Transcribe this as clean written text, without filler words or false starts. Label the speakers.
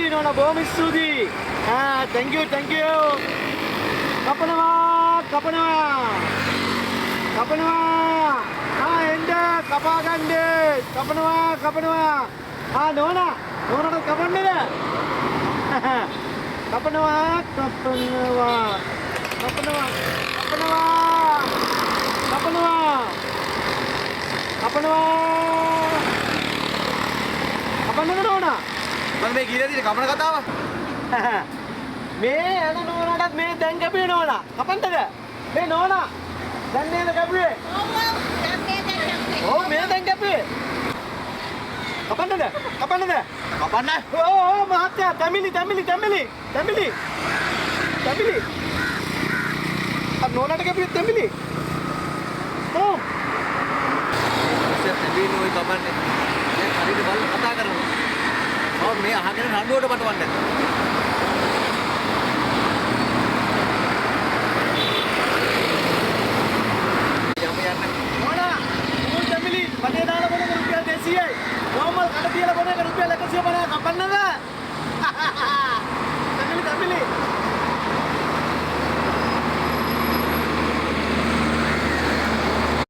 Speaker 1: ස්තුතියි නෝනා බොහොම ස්තුතියි. thank you. කපනවා. එන්න කපා ගන්න. කපනවා. නෝනාට කපන්නද? කපනවා. කපන්නද නෝනා?
Speaker 2: මම මේ කියලා තියෙන කපන කතාව.
Speaker 1: මේ යන නෝනාටත් මේ දැන් කැපුවේ නෝනා. කපන්නද? මේ නෝනා දැන් නේද කැපුවේ? ඔව් මේ දැන් කැපුවේ. කපන්නද?
Speaker 2: කපන්න.
Speaker 1: ඕ මහත්තයා තැමිලි. අර නෝනාට කැපුවේ තැමිලි. ඔව්.
Speaker 2: තැඹිලි ඔය කපන්නේ. දැන් හරියට බලන්න කතා කරනවා. ඔව් මේ අහගෙන රණ්ඩුවට පටවන්නේ.
Speaker 1: පටේ දාලා බොන රුපියල් 200යි. නෝමල් කඩ තියලා බොන එක රුපියල් 150 කපන්නද?